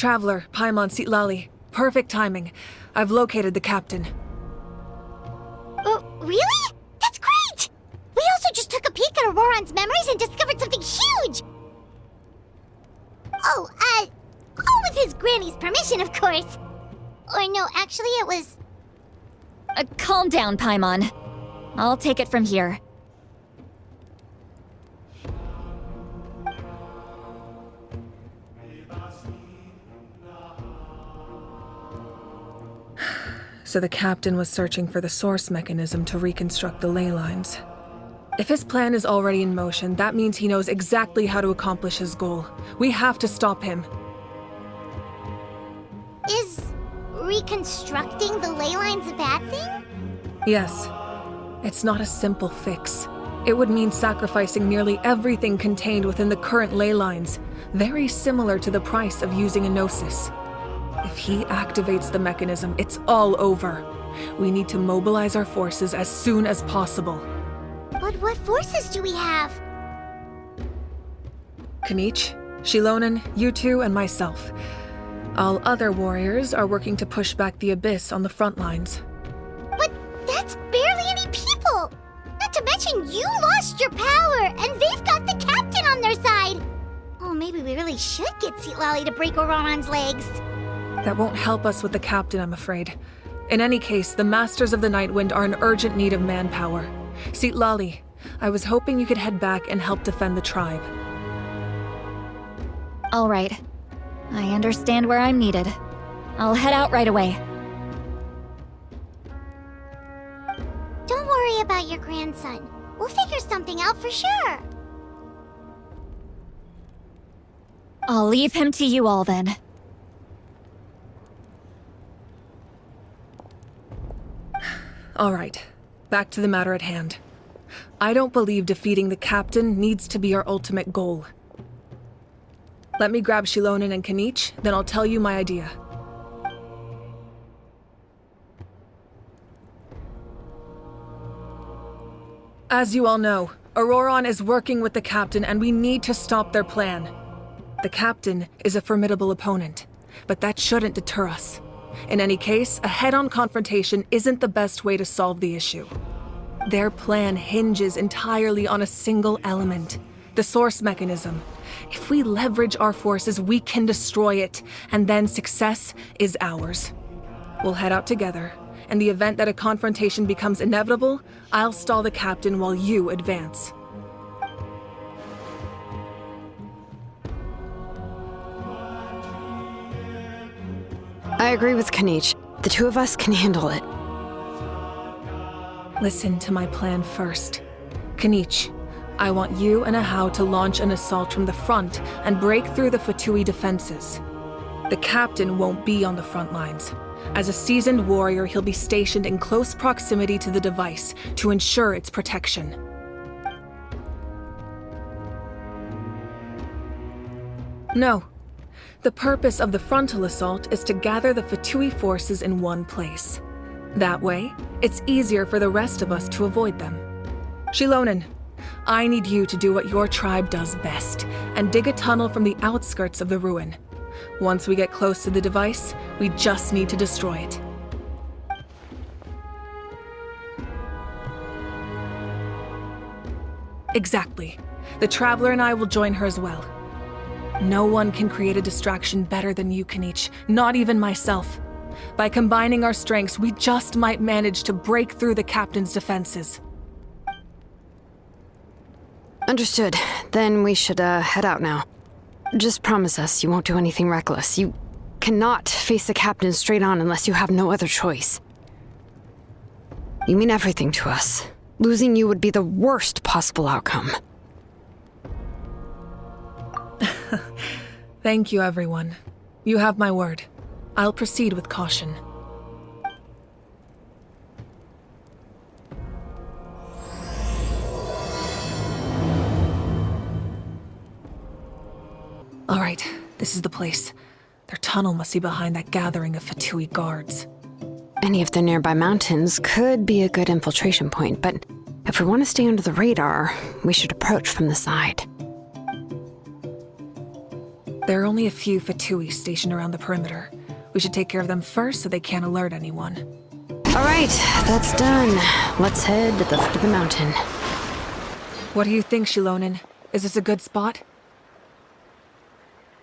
Traveler, Paimon Sitlali. Perfect timing. I've located the captain. Oh, really? That's great! We also just took a peek at Auroran's memories and discovered something huge! Oh, all with his granny's permission, of course. Or no, actually it was... Calm down, Paimon. I'll take it from here. So the captain was searching for the source mechanism to reconstruct the ley lines. If his plan is already in motion, that means he knows exactly how to accomplish his goal. We have to stop him. Is reconstructing the ley lines a bad thing? Yes. It's not a simple fix. It would mean sacrificing nearly everything contained within the current ley lines, very similar to the price of using a gnosis. If he activates the mechanism, it's all over. We need to mobilize our forces as soon as possible. But what forces do we have? Kanich, Shilonen, you two, and myself. All other warriors are working to push back the Abyss on the front lines. But that's barely any people! Not to mention you lost your power, and they've got the captain on their side! Oh, maybe we really should get Sitlali to break Auroran's legs. That won't help us with the captain, I'm afraid. In any case, the Masters of the Nightwind are in urgent need of manpower. Sitlali, I was hoping you could head back and help defend the tribe. All right. I understand where I'm needed. I'll head out right away. Don't worry about your grandson. We'll figure something out for sure. I'll leave him to you all then. All right, back to the matter at hand. I don't believe defeating the captain needs to be our ultimate goal. Let me grab Shilonen and Kanich, then I'll tell you my idea. As you all know, Auroran is working with the captain and we need to stop their plan. The captain is a formidable opponent, but that shouldn't deter us. In any case, a head-on confrontation isn't the best way to solve the issue. Their plan hinges entirely on a single element, the source mechanism. If we leverage our forces, we can destroy it, and then success is ours. We'll head out together. In the event that a confrontation becomes inevitable, I'll stall the captain while you advance. I agree with Kanich. The two of us can handle it. Listen to my plan first. Kanich, I want you and Ahau to launch an assault from the front and break through the Fatui defenses. The captain won't be on the front lines. As a seasoned warrior, he'll be stationed in close proximity to the device to ensure its protection. No. The purpose of the frontal assault is to gather the Fatui forces in one place. That way, it's easier for the rest of us to avoid them. Shilonen, I need you to do what your tribe does best, and dig a tunnel from the outskirts of the ruin. Once we get close to the device, we just need to destroy it. Exactly. The Traveler and I will join her as well. No one can create a distraction better than you, Kanich, not even myself. By combining our strengths, we just might manage to break through the captain's defenses. Understood. Then we should, head out now. Just promise us you won't do anything reckless. You cannot face the captain straight on unless you have no other choice. You mean everything to us. Losing you would be the worst possible outcome. Thank you, everyone. You have my word. I'll proceed with caution. All right, this is the place. Their tunnel must be behind that gathering of Fatui guards. Any of the nearby mountains could be a good infiltration point, but if we want to stay under the radar, we should approach from the side. There are only a few Fatui stationed around the perimeter. We should take care of them first so they can't alert anyone. All right, that's done. Let's head to the foot of the mountain. What do you think, Shilonen? Is this a good spot?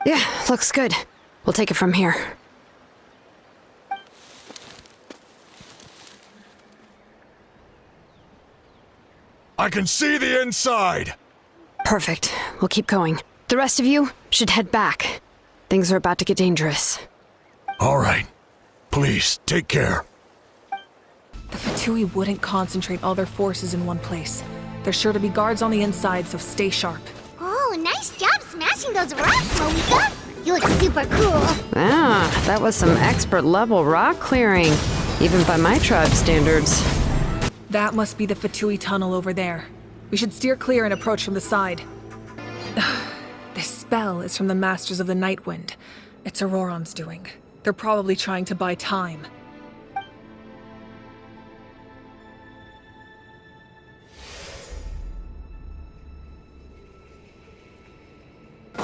Yeah, looks good. We'll take it from here. I can see the inside! Perfect. We'll keep going. The rest of you should head back. Things are about to get dangerous. All right. Please, take care. The Fatui wouldn't concentrate all their forces in one place. There's sure to be guards on the inside, so stay sharp. Oh, nice job smashing those rocks, Moika. You look super cool. Ah, that was some expert-level rock clearing, even by my tribe standards. That must be the Fatui tunnel over there. We should steer clear and approach from the side. This spell is from the Masters of the Night Wind. It's Auroron's doing. They're probably trying to buy time.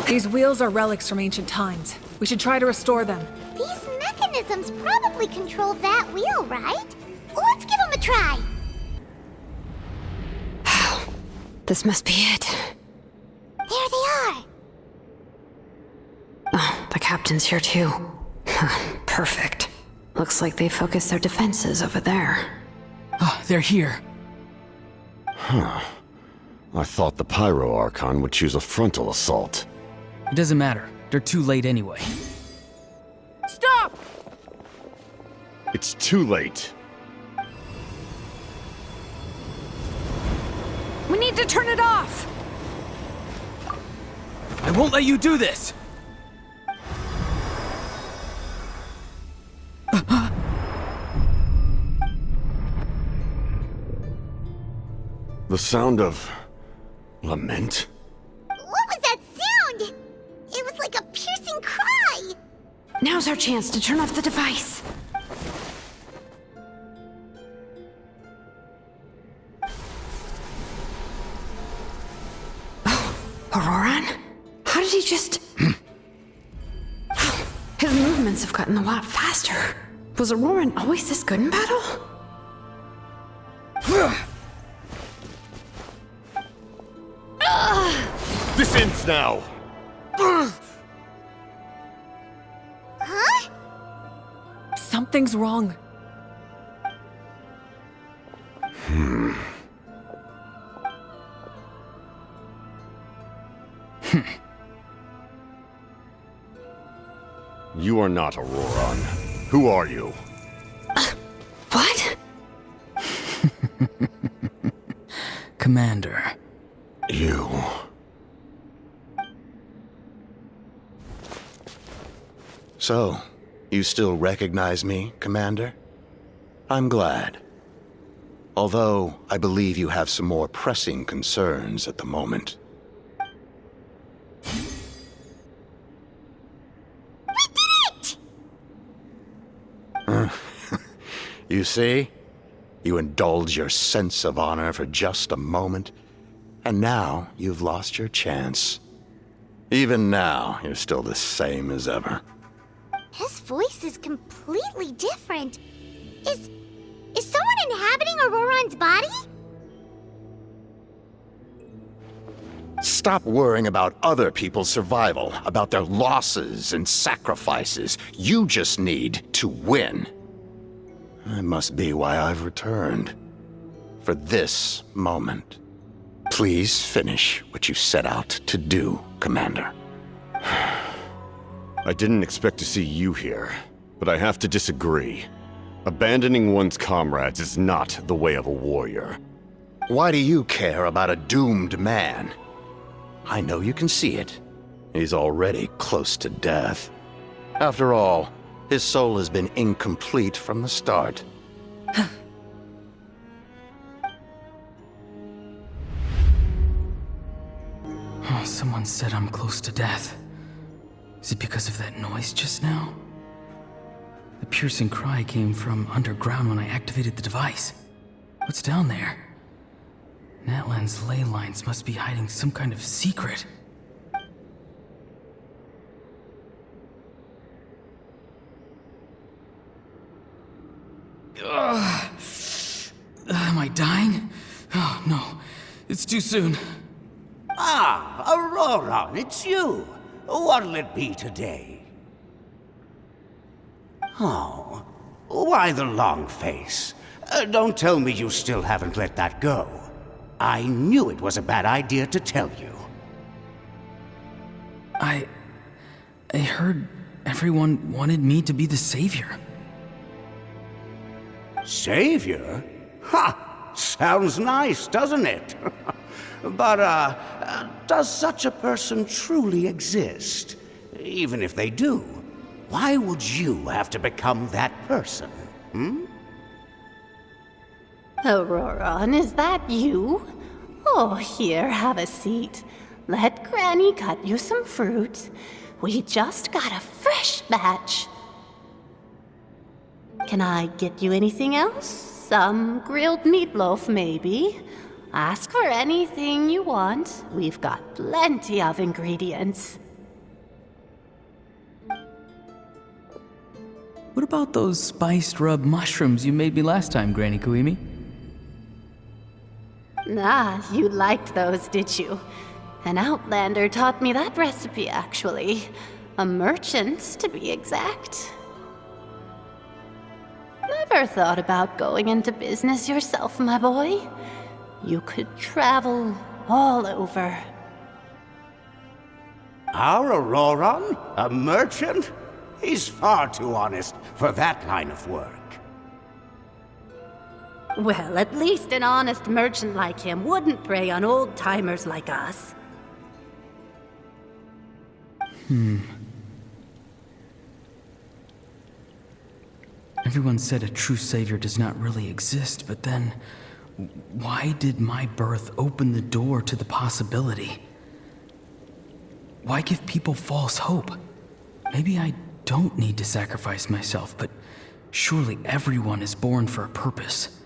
These wheels are relics from ancient times. We should try to restore them. These mechanisms probably control that wheel, right? Let's give them a try. This must be it. There they are. Oh, the captain's here too. Perfect. Looks like they focused their defenses over there. Oh, they're here. I thought the Pyro Archon would choose a frontal assault. It doesn't matter. They're too late anyway. Stop! It's too late. We need to turn it off! I won't let you do this! The sound of lament? What was that sound? It was like a piercing cry. Now's our chance to turn off the device. Oh, Auroron? How did he just... His movements have gotten a lot faster. Was Auroron always this good in battle? This ends now! Huh? Something's wrong. You are not Auroron. Who are you? What? Commander. You... So, you still recognize me, Commander? I'm glad. Although, I believe you have some more pressing concerns at the moment. We did it! You see? You indulge your sense of honor for just a moment, and now you've lost your chance. Even now, you're still the same as ever. His voice is completely different. Is someone inhabiting Auroron's body? Stop worrying about other people's survival, about their losses and sacrifices. You just need to win. That must be why I've returned. For this moment. Please finish what you set out to do, Commander. I didn't expect to see you here, but I have to disagree. Abandoning one's comrades is not the way of a warrior. Why do you care about a doomed man? I know you can see it. He's already close to death. After all, his soul has been incomplete from the start. Oh, someone said I'm close to death. Is it because of that noise just now? The piercing cry came from underground when I activated the device. What's down there? Natlan's ley lines must be hiding some kind of secret. I dying? Oh, no. It's too soon. Ah, Aurora, it's you. What'll it be today? Oh, why the long face? Don't tell me you still haven't let that go. I knew it was a bad idea to tell you. I heard everyone wanted me to be the savior. Savior? Ha! Sounds nice, doesn't it? But, does such a person truly exist? Even if they do, why would you have to become that person? Auroron, is that you? Oh, here, have a seat. Let Granny cut you some fruit. We just got a fresh batch. Can I get you anything else? Some grilled meatloaf, maybe? Ask for anything you want. We've got plenty of ingredients. What about those spiced rub mushrooms you made me last time, Granny Kuimi? Ah, you liked those, did you? An outlander taught me that recipe, actually. A merchant, to be exact. Never thought about going into business yourself, my boy? You could travel all over. Our Auroron? A merchant? He's far too honest for that line of work. Well, at least an honest merchant like him wouldn't prey on old-timers like us. Everyone said a true savior does not really exist, but then why did my birth open the door to the possibility? Why give people false hope? Maybe I don't need to sacrifice myself, but surely everyone is born for a purpose.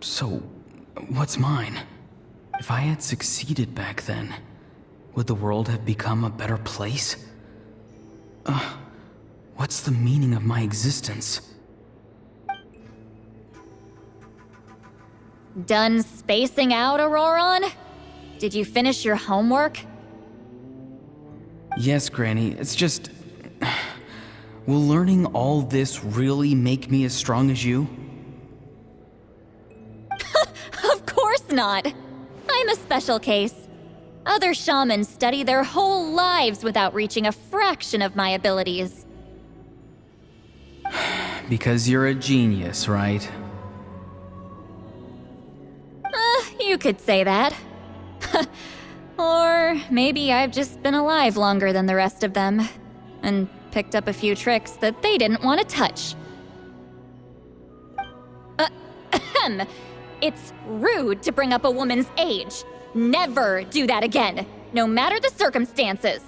So, what's mine? If I had succeeded back then, would the world have become a better place? What's the meaning of my existence? Done spacing out, Auroron? Did you finish your homework? Yes, Granny, it's just... Will learning all this really make me as strong as you? Of course not! I'm a special case. Other shamans study their whole lives without reaching a fraction of my abilities. Because you're a genius, right? You could say that. Or maybe I've just been alive longer than the rest of them, and picked up a few tricks that they didn't want to touch. It's rude to bring up a woman's age. Never do that again, no matter the circumstances.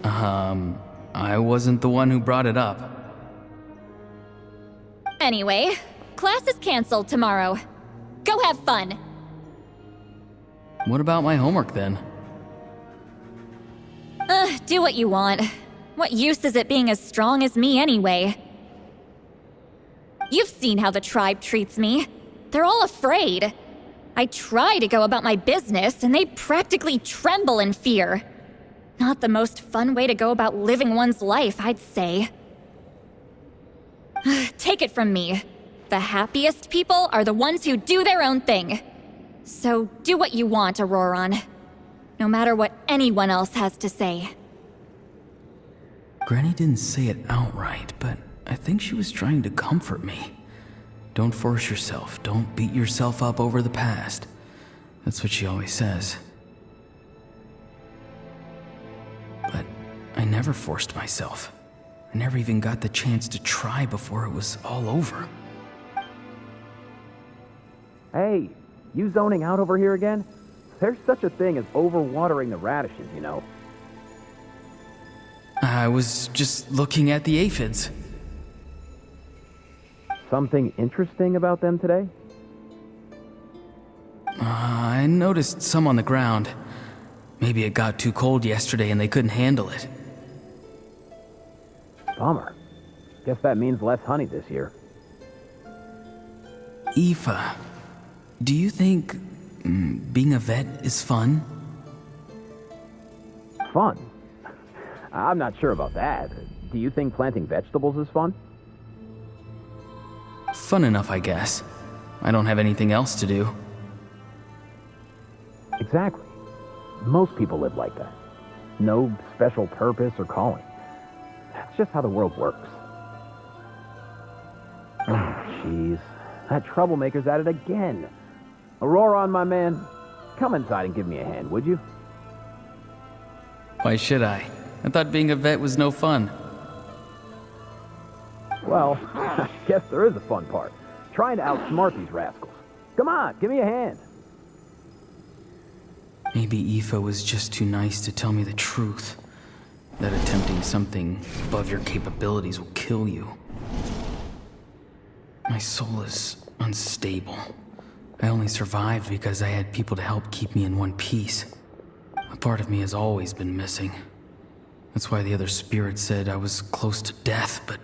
I wasn't the one who brought it up. Anyway, class is canceled tomorrow. Go have fun. What about my homework then? Do what you want. What use is it being as strong as me anyway? You've seen how the tribe treats me. They're all afraid. I try to go about my business, and they practically tremble in fear. Not the most fun way to go about living one's life, I'd say. Take it from me. The happiest people are the ones who do their own thing. So do what you want, Auroron. No matter what anyone else has to say. Granny didn't say it outright, but I think she was trying to comfort me. Don't force yourself. Don't beat yourself up over the past. That's what she always says. But I never forced myself. I never even got the chance to try before it was all over. Hey, you zoning out over here again? There's such a thing as overwatering the radishes, you know. I was just looking at the aphids. Something interesting about them today? I noticed some on the ground. Maybe it got too cold yesterday and they couldn't handle it. Bummer. Guess that means less honey this year. Aoife, do you think being a vet is fun? Fun? I'm not sure about that. Do you think planting vegetables is fun? Fun enough, I guess. I don't have anything else to do. Exactly. Most people live like that. No special purpose or calling. That's just how the world works. Oh, jeez. That troublemaker's at it again. Auroron, my man, come inside and give me a hand, would you? Why should I? I thought being a vet was no fun. Well, I guess there is a fun part. Trying to outsmart these rascals. Come on, give me a hand. Maybe Aoife was just too nice to tell me the truth. That attempting something above your capabilities will kill you. My soul is unstable. I only survived because I had people to help keep me in one piece. A part of me has always been missing. That's why the other spirits said I was close to death, but...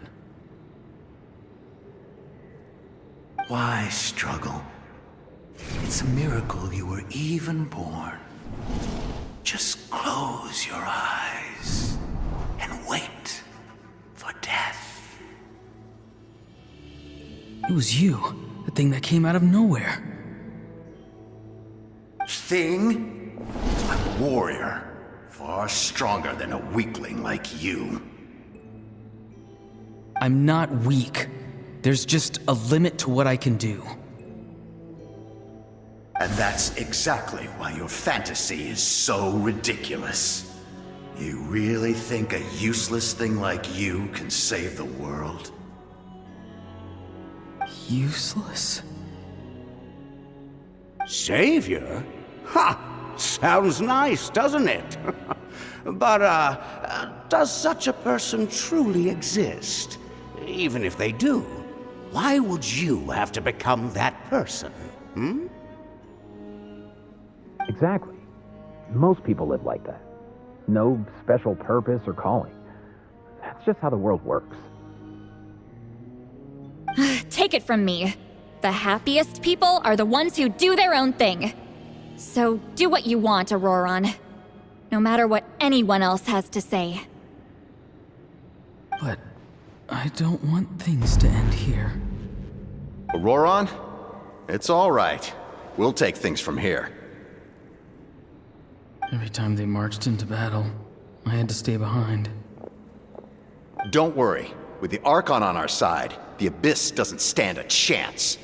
Why struggle? It's a miracle you were even born. Just close your eyes and wait for death. It was you, the thing that came out of nowhere. Thing? I'm a warrior, far stronger than a weakling like you. I'm not weak. There's just a limit to what I can do. And that's exactly why your fantasy is so ridiculous. You really think a useless thing like you can save the world? Useless? Savior? Ha! Sounds nice, doesn't it? But, does such a person truly exist? Even if they do, why would you have to become that person? Hmm? Exactly. Most people live like that. No special purpose or calling. That's just how the world works. Take it from me. The happiest people are the ones who do their own thing. So do what you want, Auroron. No matter what anyone else has to say. But I don't want things to end here. Auroron? It's all right. We'll take things from here. Every time they marched into battle, I had to stay behind. Don't worry. With the Archon on our side, the Abyss doesn't stand a chance.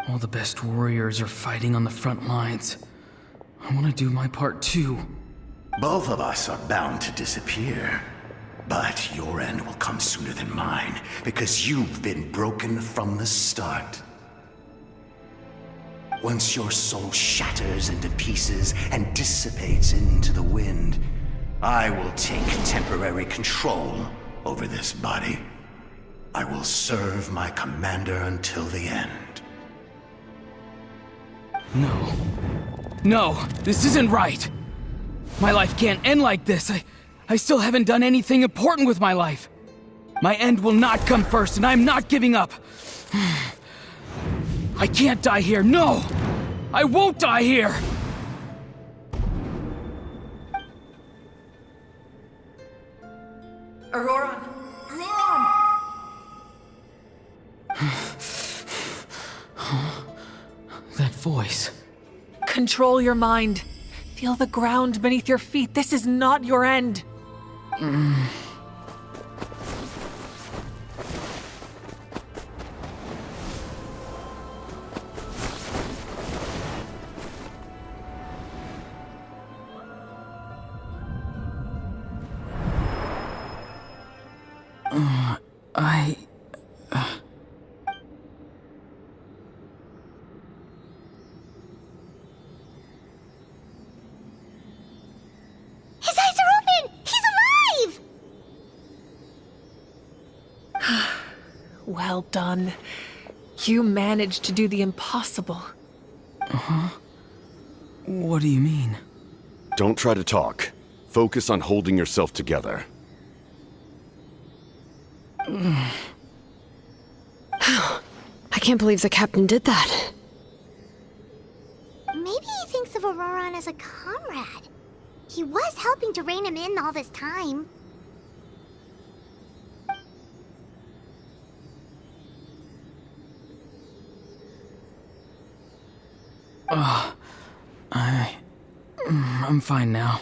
All the best warriors are fighting on the front lines. I want to do my part too. Both of us are bound to disappear. But your end will come sooner than mine, because you've been broken from the start. Once your soul shatters into pieces and dissipates into the wind, I will take temporary control over this body. I will serve my commander until the end. No. No, this isn't right. My life can't end like this. I still haven't done anything important with my life. My end will not come first, and I'm not giving up. I can't die here, no! I won't die here! Auroron! Auroron! That voice. Control your mind. Feel the ground beneath your feet. This is not your end. His eyes are open! He's alive! Well done. You managed to do the impossible. What do you mean? Don't try to talk. Focus on holding yourself together. I can't believe the captain did that. Maybe he thinks of Auroran as a comrade. He was helping to rein him in all this time. I'm fine now.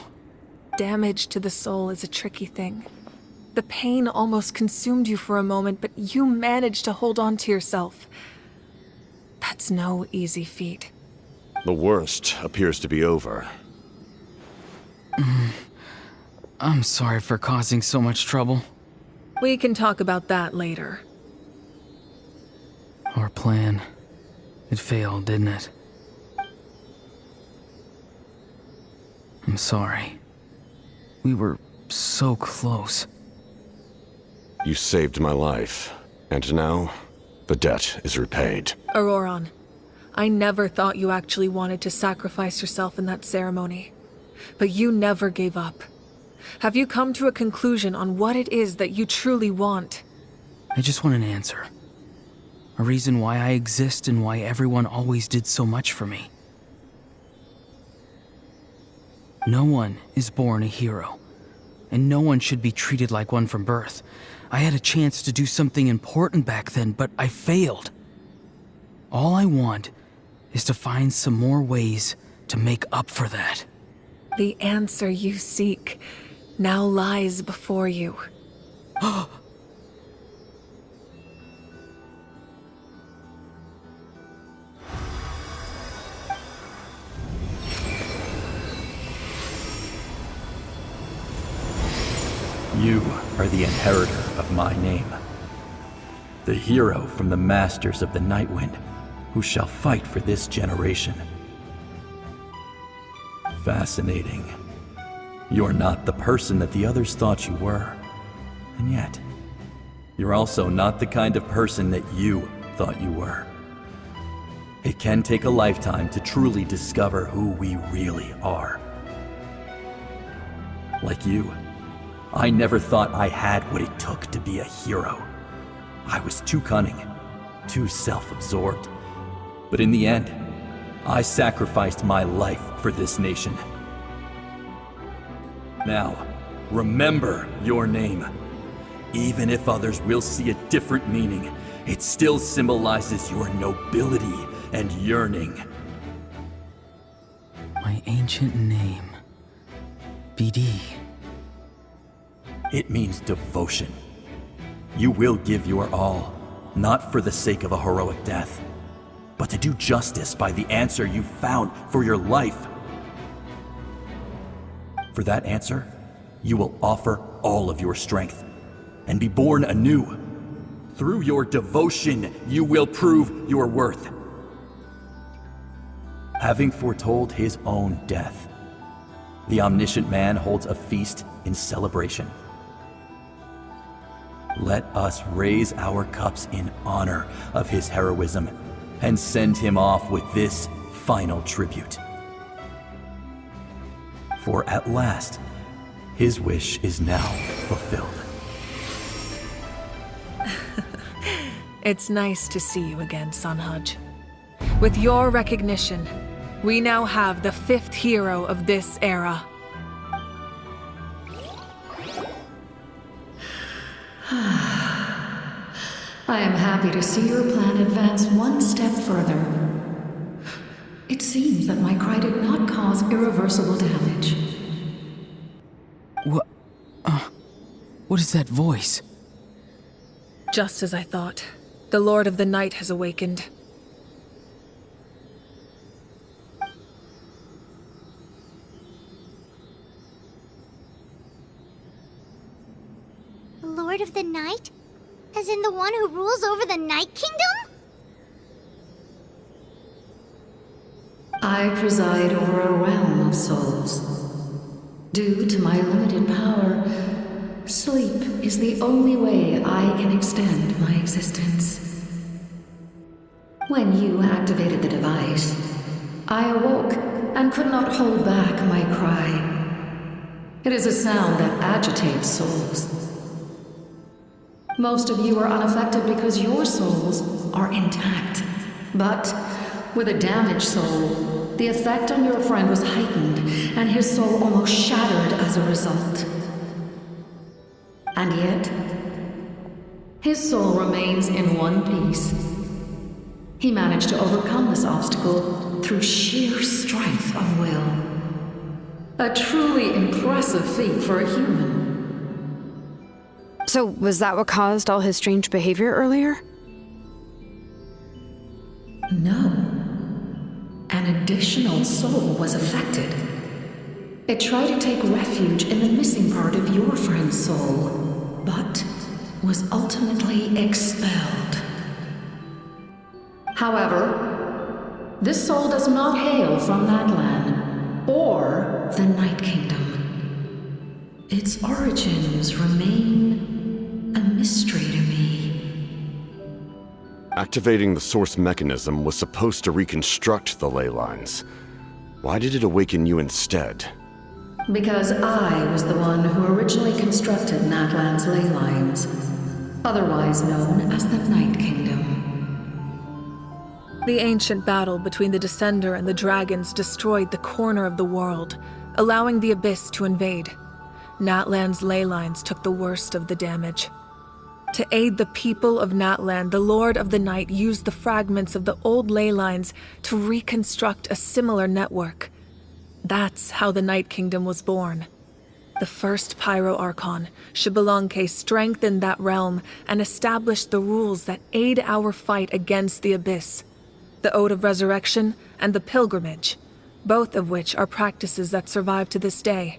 Damage to the soul is a tricky thing. The pain almost consumed you for a moment, but you managed to hold on to yourself. That's no easy feat. The worst appears to be over. I'm sorry for causing so much trouble. We can talk about that later. Our plan, it failed, didn't it? I'm sorry. We were so close. You saved my life, and now the debt is repaid. Auroran, I never thought you actually wanted to sacrifice yourself in that ceremony. But you never gave up. Have you come to a conclusion on what it is that you truly want? I just want an answer. A reason why I exist and why everyone always did so much for me. No one is born a hero, and no one should be treated like one from birth. I had a chance to do something important back then, but I failed. All I want is to find some more ways to make up for that. The answer you seek now lies before you. You are the inheritor of my name. The hero from the Masters of the Nightwind, who shall fight for this generation. Fascinating. You're not the person that the others thought you were. And yet, you're also not the kind of person that you thought you were. It can take a lifetime to truly discover who we really are. Like you, I never thought I had what it took to be a hero. I was too cunning, too self-absorbed. But in the end, I sacrificed my life for this nation. Now, remember your name. Even if others will see a different meaning, it still symbolizes your nobility and yearning. My ancient name. BD. It means devotion. You will give your all, not for the sake of a heroic death, but to do justice by the answer you found for your life. For that answer, you will offer all of your strength and be born anew. Through your devotion, you will prove your worth. Having foretold his own death, the omniscient man holds a feast in celebration. Let us raise our cups in honor of his heroism and send him off with this final tribute. For at last, his wish is now fulfilled. It's nice to see you again, Sunhudge. With your recognition, we now have the 5th hero of this era. I am happy to see your plan advance one step further. It seems that my cry did not cause irreversible damage. What is that voice? Just as I thought. The Lord of the Night has awakened. Lord of the Night? As in the one who rules over the Night Kingdom? I preside over a realm of souls. Due to my limited power, sleep is the only way I can extend my existence. When you activated the device, I awoke and could not hold back my cry. It is a sound that agitates souls. Most of you are unaffected because your souls are intact. But with a damaged soul, the effect on your friend was heightened, and his soul almost shattered as a result. And yet, his soul remains in one piece. He managed to overcome this obstacle through sheer strength of will. A truly impressive feat for a human. So, was that what caused all his strange behavior earlier? No. An additional soul was affected. It tried to take refuge in the missing part of your friend's soul, but was ultimately expelled. However, this soul does not hail from Natlan or the Night Kingdom. Its origins remain a mystery to me. Activating the source mechanism was supposed to reconstruct the ley lines. Why did it awaken you instead? Because I was the one who originally constructed Natlan's ley lines, otherwise known as the Night Kingdom. The ancient battle between the Descender and the dragons destroyed the corner of the world, allowing the Abyss to invade. Natlan's ley lines took the worst of the damage. To aid the people of Natlan, the Lord of the Night used the fragments of the old ley lines to reconstruct a similar network. That's how the Night Kingdom was born. The first Pyro Archon, Xbalanque, strengthened that realm and established the rules that aid our fight against the Abyss. The Ode of Resurrection and the Pilgrimage, both of which are practices that survive to this day.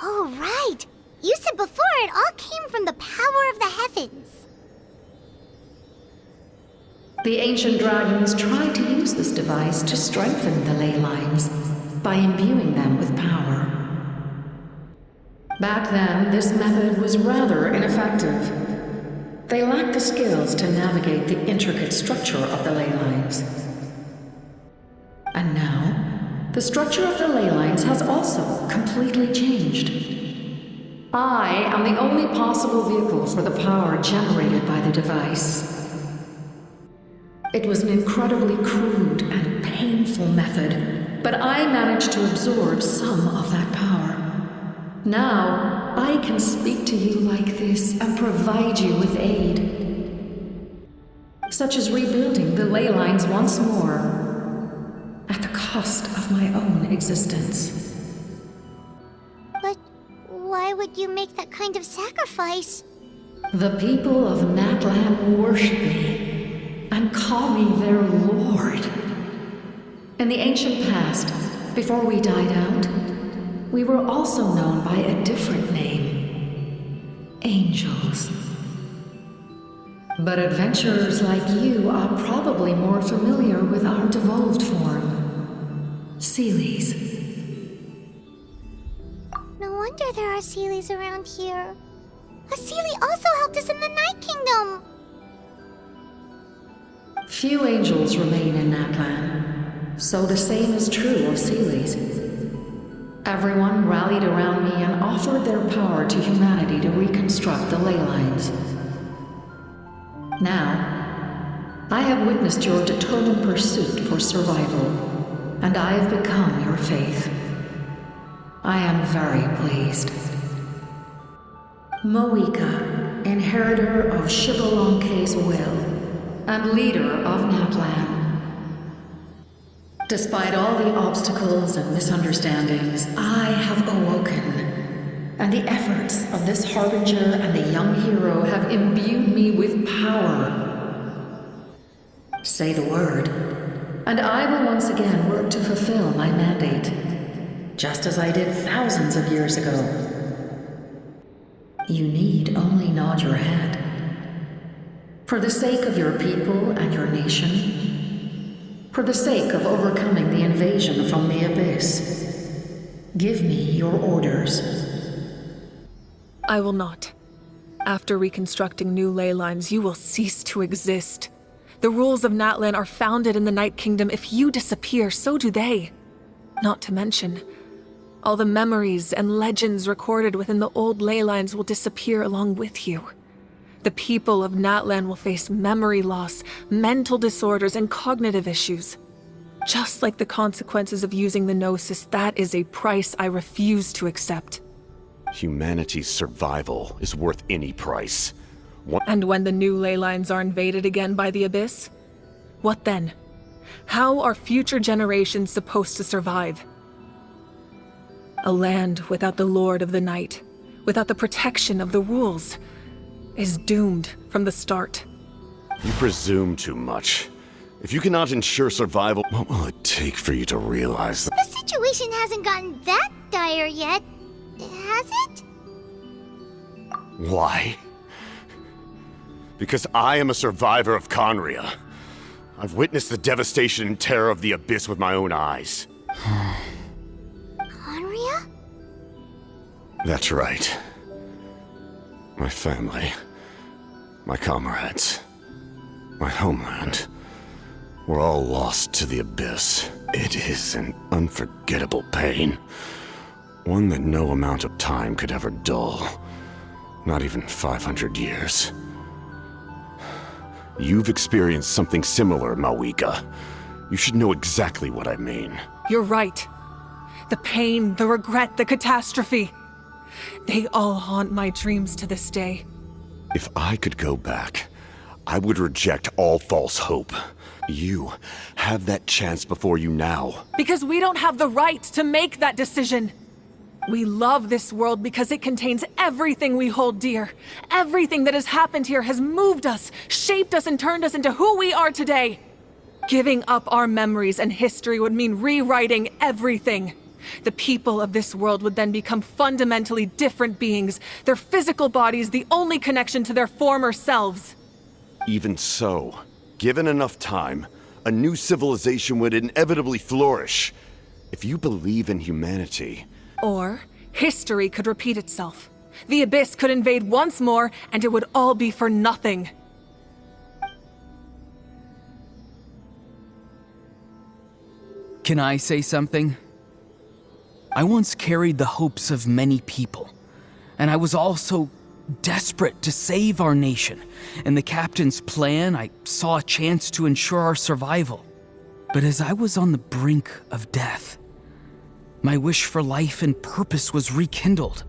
Oh, right! You said before it all came from the power of the heavens. The ancient dragons tried to use this device to strengthen the ley lines by imbuing them with power. Back then, this method was rather ineffective. They lacked the skills to navigate the intricate structure of the ley lines. And now, the structure of the ley lines has also completely changed. I am the only possible vehicle for the power generated by the device. It was an incredibly crude and painful method, but I managed to absorb some of that power. Now, I can speak to you like this and provide you with aid. Such as rebuilding the ley lines once more, at the cost of my own existence. But why would you make that kind of sacrifice? The people of Natlan worship me and call me their lord. In the ancient past, before we died out, we were also known by a different name. Angels. But adventurers like you are probably more familiar with our devolved form. Seelies. No wonder there are Seelies around here. A Seelie also helped us in the Night Kingdom. Few angels remain in Natlan, so the same is true of Seelies. Everyone rallied around me and offered their power to humanity to reconstruct the ley lines. Now, I have witnessed your determined pursuit for survival, and I have become your faith. I am very pleased. Moika, inheritor of Xbalanque's will, and leader of Natlan. Despite all the obstacles and misunderstandings, I have awoken, and the efforts of this harbinger and the young hero have imbued me with power. Say the word, and I will once again work to fulfill my mandate, just as I did thousands of years ago. You need only nod your head. For the sake of your people and your nation, for the sake of overcoming the invasion from the Abyss, give me your orders. I will not. After reconstructing new ley lines, you will cease to exist. The rules of Natlan are founded in the Night Kingdom. If you disappear, so do they. Not to mention, all the memories and legends recorded within the old ley lines will disappear along with you. The people of Natlan will face memory loss, mental disorders, and cognitive issues. Just like the consequences of using the Gnosis, that is a price I refuse to accept. Humanity's survival is worth any price. And when the new ley lines are invaded again by the Abyss? What then? How are future generations supposed to survive? A land without the Lord of the Night, without the protection of the rules, is doomed from the start. You presume too much. If you cannot ensure survival, what will it take for you to realize that? The situation hasn't gotten that dire yet, has it? Why? Because I am a survivor of Conria. I've witnessed the devastation and terror of the Abyss with my own eyes. Conria? That's right. My family, my comrades, my homeland, we're all lost to the Abyss. It is an unforgettable pain. One that no amount of time could ever dull. Not even 500 years. You've experienced something similar, Mawika. You should know exactly what I mean. You're right. The pain, the regret, the catastrophe. They all haunt my dreams to this day. If I could go back, I would reject all false hope. You have that chance before you now. Because we don't have the right to make that decision. We love this world because it contains everything we hold dear. Everything that has happened here has moved us, shaped us, and turned us into who we are today. Giving up our memories and history would mean rewriting everything. The people of this world would then become fundamentally different beings, their physical bodies the only connection to their former selves. Even so, given enough time, a new civilization would inevitably flourish. If you believe in humanity... Or, history could repeat itself. The Abyss could invade once more, and it would all be for nothing. Can I say something? I once carried the hopes of many people, and I was also desperate to save our nation. In the captain's plan, I saw a chance to ensure our survival. But as I was on the brink of death, my wish for life and purpose was rekindled.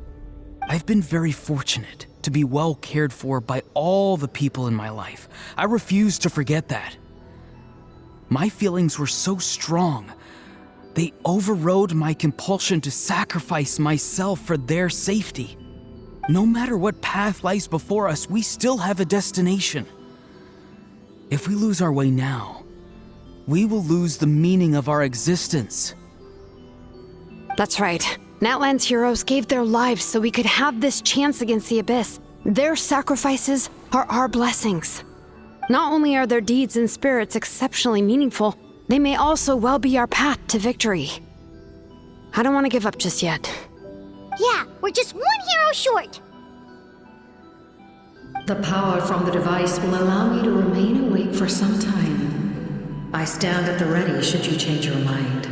I've been very fortunate to be well cared for by all the people in my life. I refuse to forget that. My feelings were so strong, they overrode my compulsion to sacrifice myself for their safety. No matter what path lies before us, we still have a destination. If we lose our way now, we will lose the meaning of our existence. That's right. Natlan's heroes gave their lives so we could have this chance against the Abyss. Their sacrifices are our blessings. Not only are their deeds and spirits exceptionally meaningful, they may also well be our path to victory. I don't want to give up just yet. Yeah, we're just one hero short. The power from the device will allow me to remain awake for some time. I stand at the ready should you change your mind.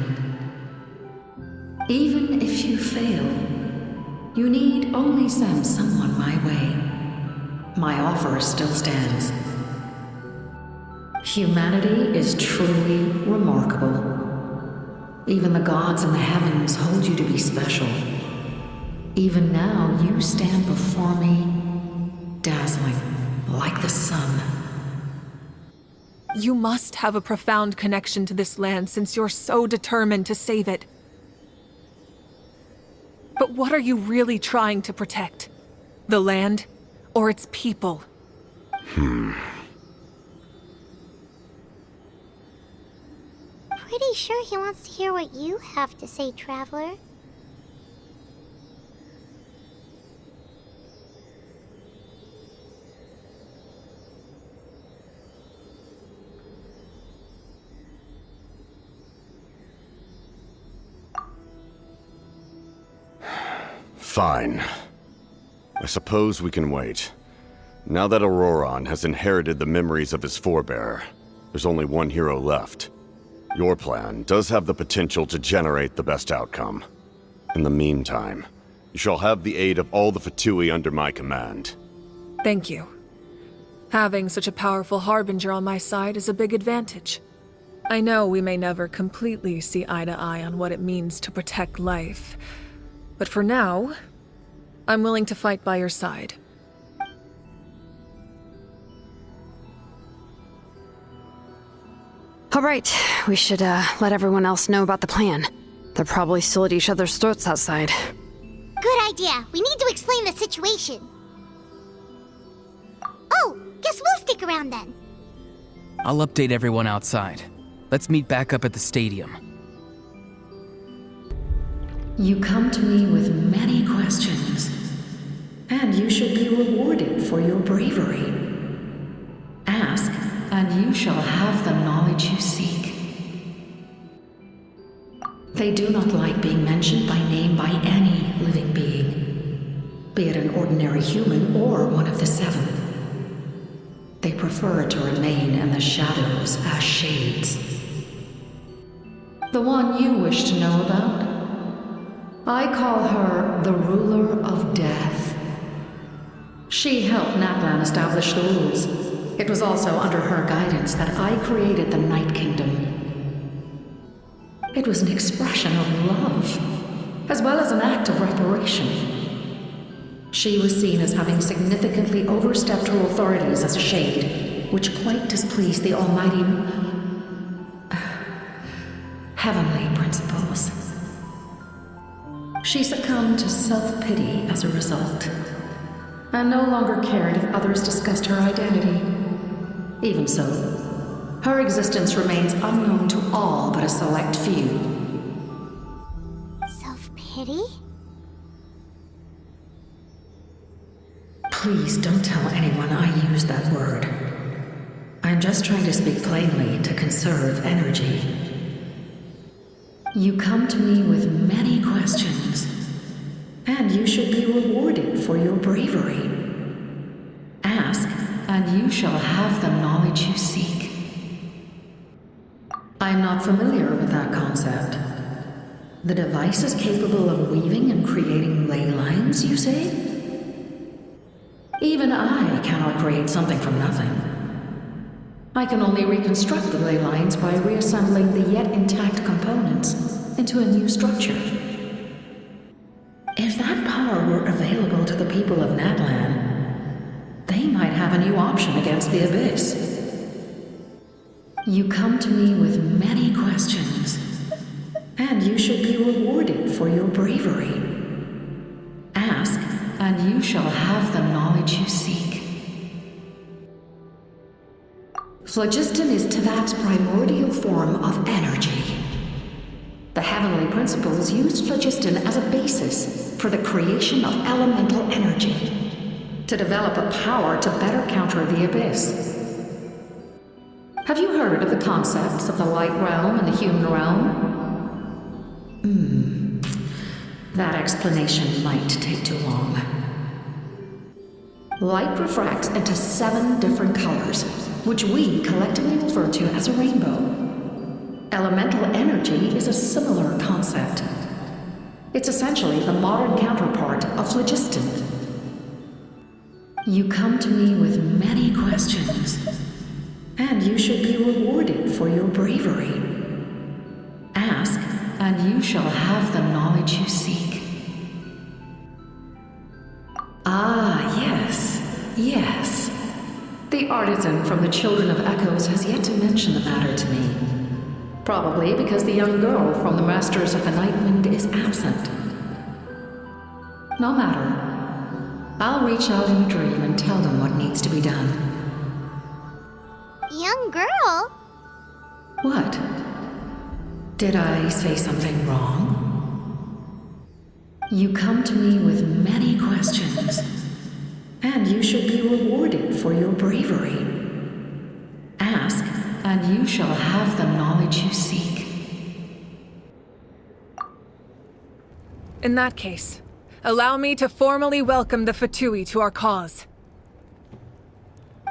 Even if you fail, you need only send someone my way. My offer still stands. Humanity is truly remarkable. Even the gods in the heavens hold you to be special. Even now, you stand before me, dazzling, like the sun. You must have a profound connection to this land since you're so determined to save it. But what are you really trying to protect? The land, or its people? Pretty sure he wants to hear what you have to say, Traveler. Fine. I suppose we can wait. Now that Auroron has inherited the memories of his forebearer, there's only one hero left. Your plan does have the potential to generate the best outcome. In the meantime, you shall have the aid of all the Fatui under my command. Thank you. Having such a powerful harbinger on my side is a big advantage. I know we may never completely see eye to eye on what it means to protect life, but for now, I'm willing to fight by your side. All right, we should let everyone else know about the plan. They're probably still at each other's throats outside. Good idea. We need to explain the situation. Oh, guess we'll stick around then. I'll update everyone outside. Let's meet back up at the stadium. You come to me with many questions, and you should be rewarded for your bravery. Ask, and you shall have the knowledge you seek. They do not like being mentioned by name by any living being, be it an ordinary human or one of the seven. They prefer to remain in the shadows as shades. The one you wish to know about? I call her the ruler of death. She helped Natlan establish the rules. It was also under her guidance that I created the Night Kingdom. It was an expression of love, as well as an act of reparation. She was seen as having significantly overstepped her authorities as a shade, which quite displeased the almighty heavenly principles. She succumbed to self-pity as a result, and no longer cared if others discussed her identity. Even so, her existence remains unknown to all but a select few. Self-pity? Please don't tell anyone I used that word. I'm just trying to speak plainly to conserve energy. You come to me with many questions, and you should be rewarded for your bravery. Ask, and you shall have the knowledge you seek. I'm not familiar with that concept. The device is capable of weaving and creating ley lines, you say? Even I cannot create something from nothing. I can only reconstruct the ley lines by reassembling the yet intact components into a new structure. If that power were available to the people of Natlan, they might have a new option against the Abyss. You come to me with many questions, and you should be rewarded for your bravery. Ask, and you shall have the knowledge you seek. Phlogiston is Teyvat's primordial form of energy. The heavenly principles used phlogiston as a basis for the creation of elemental energy, to develop a power to better counter the Abyss. Have you heard of the concepts of the light realm and the human realm? That explanation might take too long. Light refracts into 7 different colors, which we collectively refer to as a rainbow. Elemental energy is a similar concept. It's essentially the modern counterpart of phlogiston. You come to me with many questions, and you should be rewarded for your bravery. Ask, and you shall have the knowledge you seek. Ah, yes. The artisan from the Children of Echoes has yet to mention the matter to me. Probably because the young girl from the Masters of the Nightwind is absent. No matter. I'll reach out in a dream and tell them what needs to be done. Young girl? What? Did I say something wrong? You come to me with many questions, and you should be rewarded for your bravery. Ask, and you shall have the knowledge you seek. In that case, allow me to formally welcome the Fatui to our cause.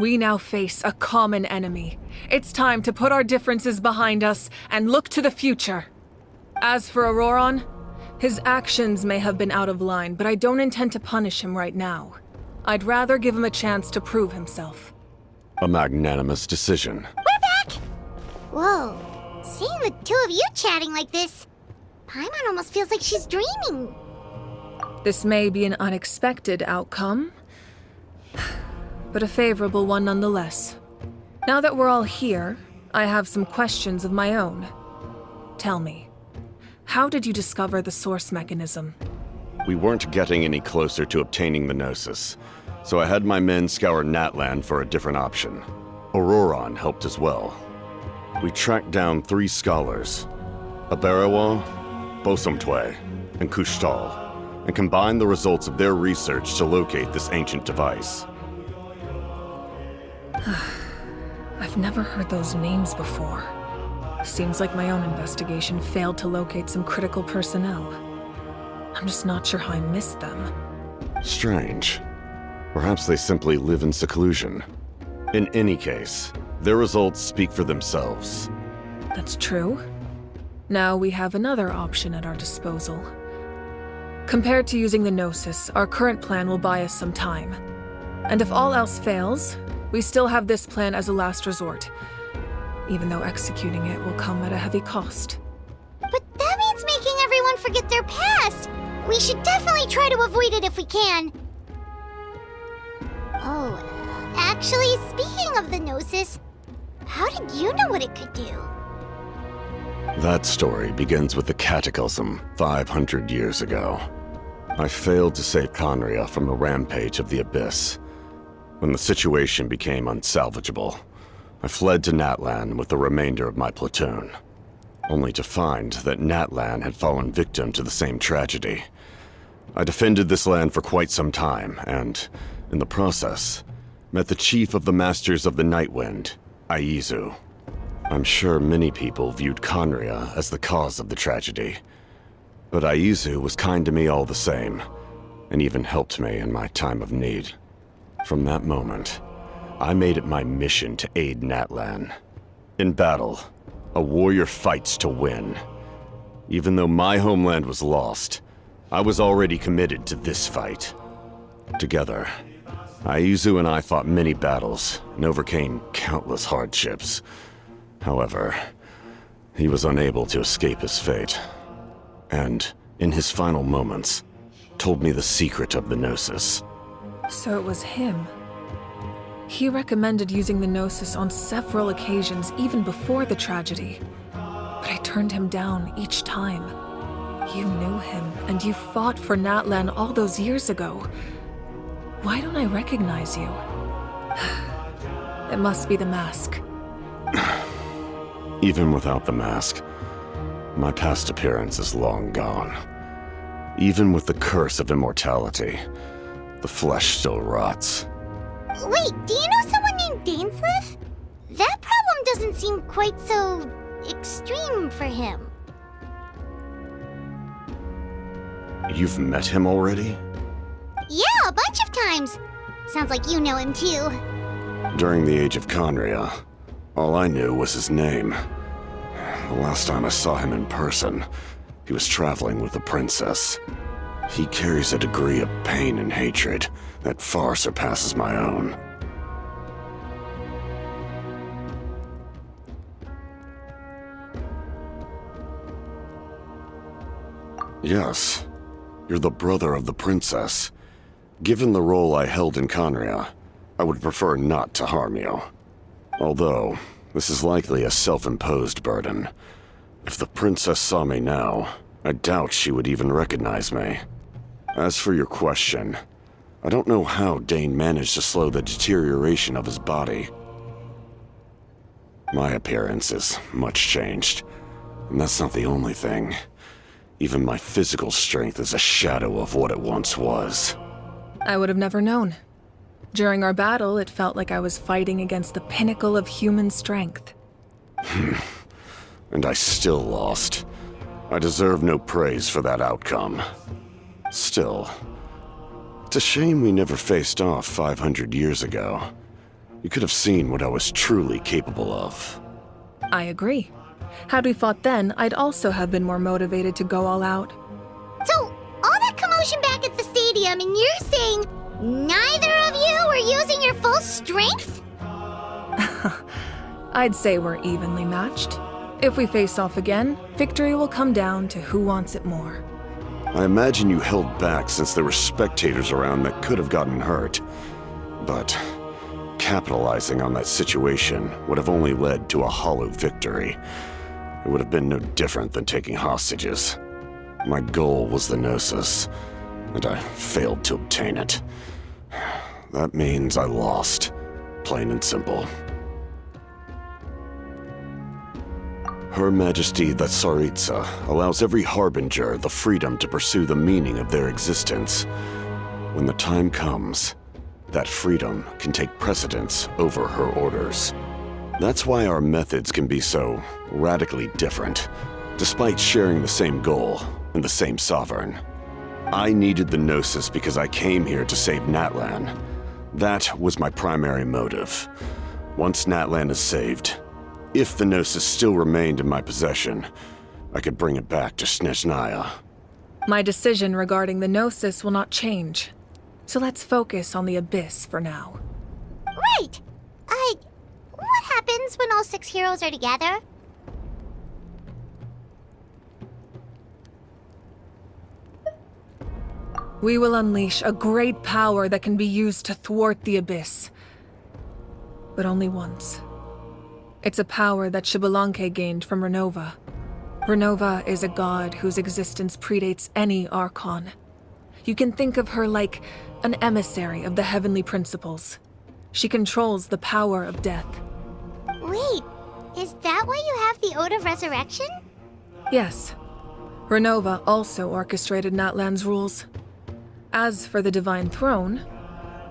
We now face a common enemy. It's time to put our differences behind us and look to the future. As for Auroron, his actions may have been out of line, but I don't intend to punish him right now. I'd rather give him a chance to prove himself. A magnanimous decision. We're back! Whoa. Seeing the two of you chatting like this, Paimon almost feels like she's dreaming. This may be an unexpected outcome, but a favorable one nonetheless. Now that we're all here, I have some questions of my own. Tell me, how did you discover the source mechanism? We weren't getting any closer to obtaining the Gnosis, so I had my men scour Natlan for a different option. Auroron helped as well. We tracked down 3 scholars, Aberawa, Bosomtwe, and Kushtal, and combined the results of their research to locate this ancient device. I've never heard those names before. Seems like my own investigation failed to locate some critical personnel. I'm just not sure how I missed them. Strange. Perhaps they simply live in seclusion. In any case, their results speak for themselves. That's true. Now we have another option at our disposal. Compared to using the Gnosis, our current plan will buy us some time. And if all else fails, we still have this plan as a last resort, even though executing it will come at a heavy cost. But that means making everyone forget their past! We should definitely try to avoid it if we can. Oh, actually, speaking of the Gnosis, how did you know what it could do? That story begins with the Cataclysm 500 years ago. I failed to save Conria from the rampage of the Abyss. When the situation became unsalvageable, I fled to Natlan with the remainder of my platoon, only to find that Natlan had fallen victim to the same tragedy. I defended this land for quite some time, and, in the process, met the chief of the Masters of the Nightwind, Aizu. I'm sure many people viewed Conria as the cause of the tragedy, but Aizu was kind to me all the same, and even helped me in my time of need. From that moment, I made it my mission to aid Natlan. In battle, a warrior fights to win. Even though my homeland was lost, I was already committed to this fight. Together, Aizu and I fought many battles and overcame countless hardships. However, he was unable to escape his fate, and, in his final moments, told me the secret of the Gnosis. So it was him. He recommended using the Gnosis on several occasions even before the tragedy, but I turned him down each time. You knew him, and you fought for Natlan all those years ago. Why don't I recognize you? It must be the mask. Even without the mask, my past appearance is long gone. Even with the curse of immortality, the flesh still rots. Wait, do you know someone named Dainsleif? That problem doesn't seem quite so extreme for him. You've met him already? Yeah, a bunch of times. Sounds like you know him too. During the age of Conria, all I knew was his name. The last time I saw him in person, he was traveling with the princess. He carries a degree of pain and hatred that far surpasses my own. Yes, you're the brother of the princess. Given the role I held in Conria, I would prefer not to harm you. Although, this is likely a self-imposed burden. If the princess saw me now, I doubt she would even recognize me. As for your question, I don't know how Dane managed to slow the deterioration of his body. My appearance is much changed, and that's not the only thing. Even my physical strength is a shadow of what it once was. I would have never known. During our battle, it felt like I was fighting against the pinnacle of human strength. And I still lost. I deserve no praise for that outcome. Still, it's a shame we never faced off 500 years ago. You could have seen what I was truly capable of. I agree. Had we fought then, I'd also have been more motivated to go all out. So, all that commotion back at the stadium, and you're saying neither of you were using your full strength? I'd say we're evenly matched. If we face off again, victory will come down to who wants it more. I imagine you held back since there were spectators around that could have gotten hurt. But capitalizing on that situation would have only led to a hollow victory. It would have been no different than taking hostages. My goal was the Gnosis, and I failed to obtain it. That means I lost, plain and simple. Her Majesty the Tsaritsa allows every Harbinger the freedom to pursue the meaning of their existence. When the time comes, that freedom can take precedence over her orders. That's why our methods can be so radically different, despite sharing the same goal and the same sovereign. I needed the Gnosis because I came here to save Natlan. That was my primary motive. Once Natlan is saved, if the Gnosis still remained in my possession, I could bring it back to Snezhnaya. My decision regarding the Gnosis will not change. So let's focus on the Abyss for now. Right! What happens when all 6 heroes are together? We will unleash a great power that can be used to thwart the Abyss. But only once. It's a power that Xbalanque gained from Renova. Renova is a god whose existence predates any Archon. You can think of her like an emissary of the heavenly principles. She controls the power of death. Wait, is that why you have the Ode of Resurrection? Yes. Renova also orchestrated Natlan's rules. As for the Divine Throne,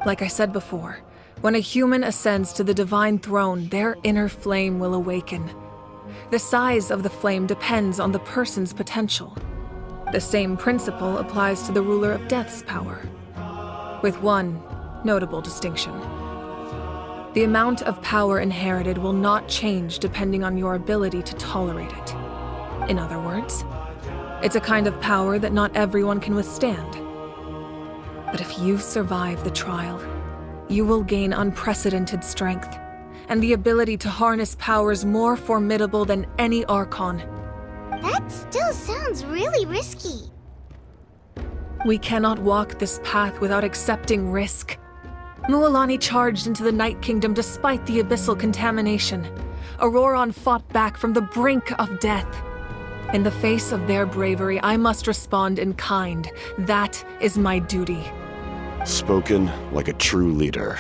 like I said before, when a human ascends to the Divine Throne, their inner flame will awaken. The size of the flame depends on the person's potential. The same principle applies to the ruler of Death's power, with one notable distinction. The amount of power inherited will not change depending on your ability to tolerate it. In other words, it's a kind of power that not everyone can withstand. But if you survive the trial, you will gain unprecedented strength, and the ability to harness powers more formidable than any Archon. That still sounds really risky. We cannot walk this path without accepting risk. Mualani charged into the Night Kingdom despite the abyssal contamination. Auroron fought back from the brink of death. In the face of their bravery, I must respond in kind. That is my duty. Spoken like a true leader.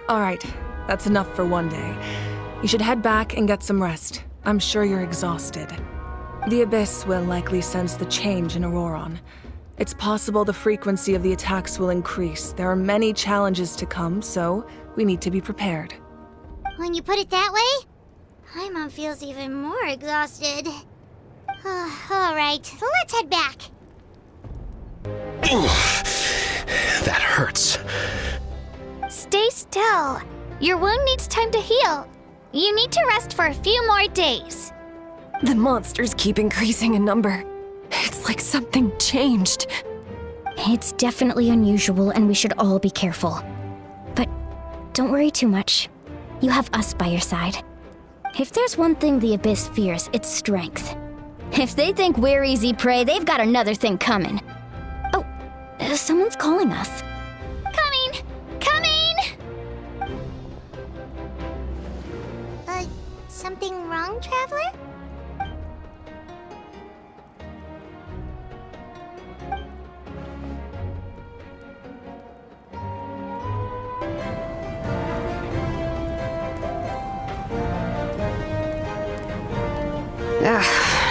All right, that's enough for one day. You should head back and get some rest. I'm sure you're exhausted. The Abyss will likely sense the change in Auroron. It's possible the frequency of the attacks will increase. There are many challenges to come, so we need to be prepared. When you put it that way, Paimon feels even more exhausted. All right, let's head back. That hurts. Stay still. Your wound needs time to heal. You need to rest for a few more days. The monsters keep increasing in number. It's like something changed. It's definitely unusual and we should all be careful. But don't worry too much. You have us by your side. If there's one thing the Abyss fears, it's strength. If they think we're easy prey, they've got another thing coming. Oh, someone's calling us. Coming! Coming! Something wrong, Traveler?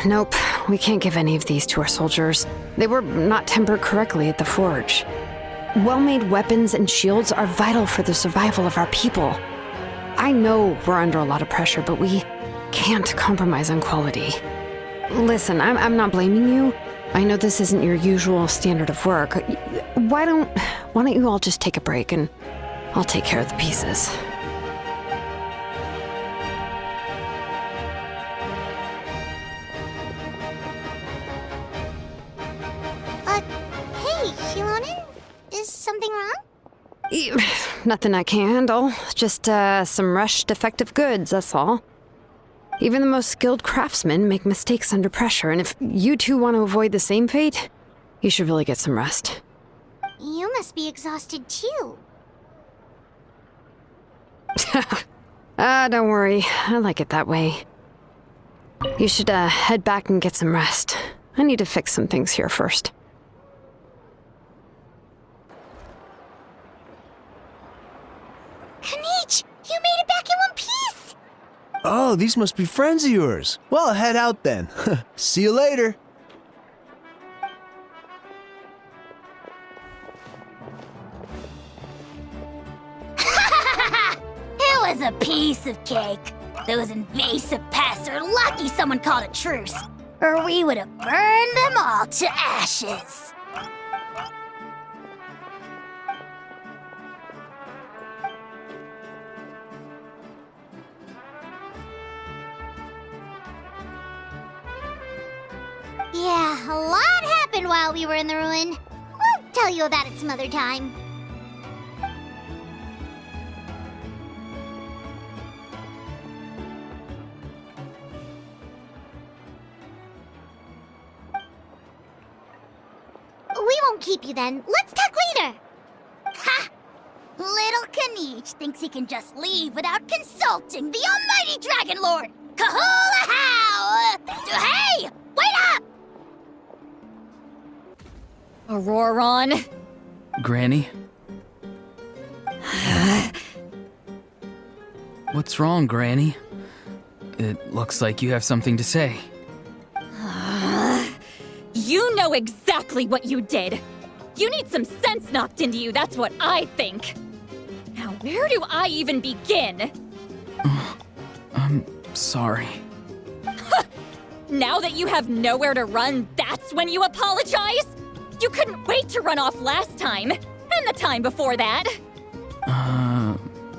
Nope. We can't give any of these to our soldiers. They were not tempered correctly at the forge. Well-made weapons and shields are vital for the survival of our people. I know we're under a lot of pressure, but we can't compromise on quality. Listen, I'm not blaming you. I know this isn't your usual standard of work. Why don't you all just take a break and I'll take care of the pieces. Hey, Shilonen? Is something wrong? Nothing I can handle. Just, some rushed defective goods, that's all. Even the most skilled craftsmen make mistakes under pressure, and if you two want to avoid the same fate, you should really get some rest. You must be exhausted too. Don't worry. I like it that way. You should, head back and get some rest. I need to fix some things here first. Kanich, you made it back in one piece! Oh, these must be friends of yours. Well, head out then. See you later. It was a piece of cake. Those invasive pests are lucky someone called a truce, or we would have burned them all to ashes. Yeah, a lot happened while we were in the ruin. We'll tell you about it some other time. We won't keep you then. Let's talk later. Ha! Little Kanich thinks he can just leave without consulting the almighty Dragon Lord. Kahula how! Hey! Wait up! Auroron. Granny? What's wrong, Granny? It looks like you have something to say. You know exactly what you did. You need some sense knocked into you, that's what I think. Now, where do I even begin? I'm sorry. Now that you have nowhere to run, that's when you apologize? You couldn't wait to run off last time, and the time before that.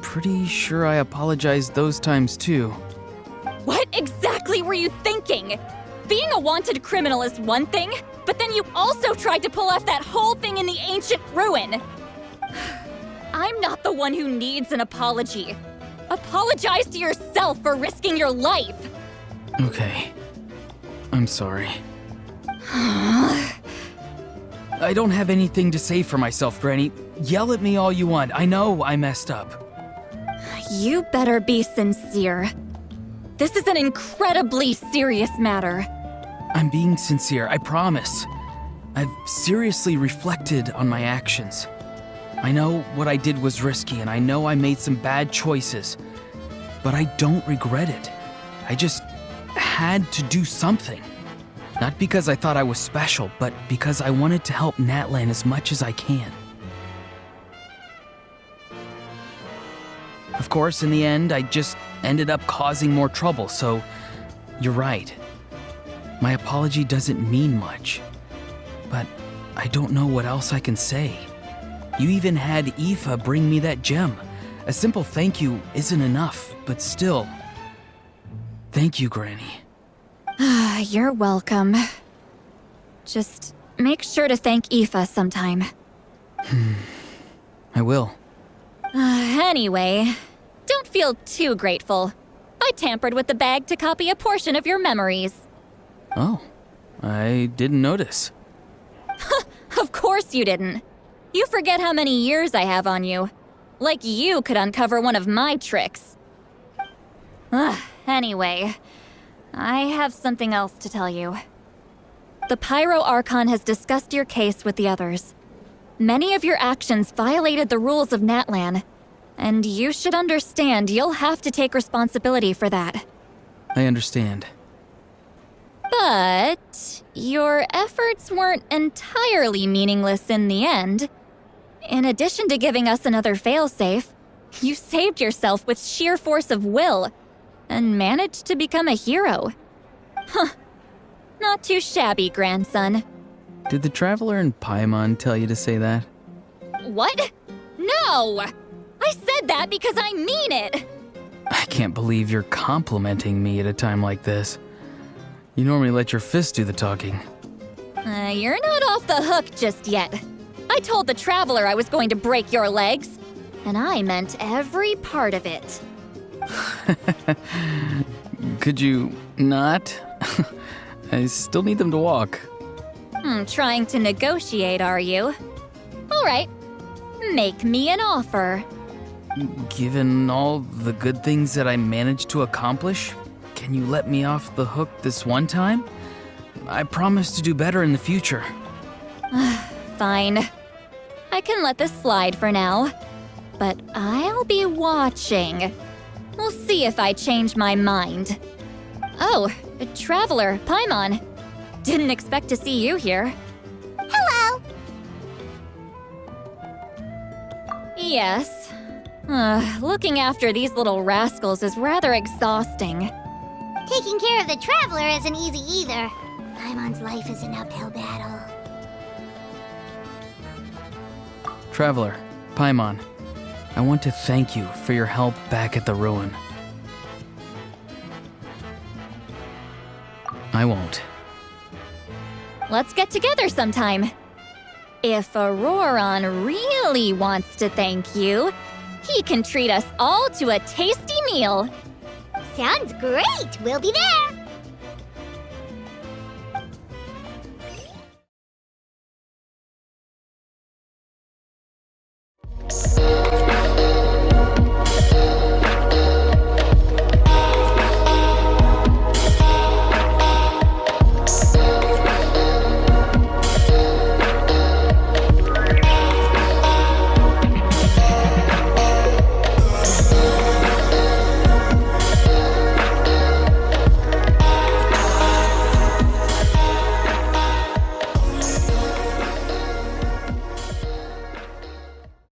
Pretty sure I apologized those times too. What exactly were you thinking? Being a wanted criminal is one thing, but then you also tried to pull off that whole thing in the ancient ruin. I'm not the one who needs an apology. Apologize to yourself for risking your life. Okay. I'm sorry. I don't have anything to say for myself, Granny. Yell at me all you want. I know I messed up. You better be sincere. This is an incredibly serious matter. I'm being sincere, I promise. I've seriously reflected on my actions. I know what I did was risky, and I know I made some bad choices. But I don't regret it. I just had to do something. Not because I thought I was special, but because I wanted to help Natlan as much as I can. Of course, in the end, I just ended up causing more trouble, so you're right. My apology doesn't mean much, but I don't know what else I can say. You even had Aoife bring me that gem. A simple thank you isn't enough, but still. Thank you, Granny. You're welcome. Just make sure to thank Aoife sometime. I will. Anyway, don't feel too grateful. I tampered with the bag to copy a portion of your memories. Oh, I didn't notice. Of course you didn't. You forget how many years I have on you. Like you could uncover one of my tricks. Anyway, I have something else to tell you. The Pyro Archon has discussed your case with the others. Many of your actions violated the rules of Natlan, and you should understand you'll have to take responsibility for that. I understand. But your efforts weren't entirely meaningless in the end. In addition to giving us another failsafe, you saved yourself with sheer force of will and managed to become a hero. Not too shabby, grandson. Did the Traveler in Paimon tell you to say that? What? No! I said that because I mean it! I can't believe you're complimenting me at a time like this. You normally let your fist do the talking. You're not off the hook just yet. I told the Traveler I was going to break your legs, And I meant every part of it. Could you not? I still need them to walk. Trying to negotiate, are you? All right. Make me an offer. Given all the good things that I managed to accomplish, can you let me off the hook this one time? I promise to do better in the future. Fine. I can let this slide for now. But I'll be watching. We'll see if I change my mind. Oh, Traveler, Paimon. Didn't expect to see you here. Hello! Yes. Looking after these little rascals is rather exhausting. Taking care of the Traveler isn't easy either. Paimon's life is an uphill battle. Traveler, Paimon, I want to thank you for your help back at the ruin. I won't. Let's get together sometime. If Auroron really wants to thank you, he can treat us all to a tasty meal. Sounds great! We'll be there!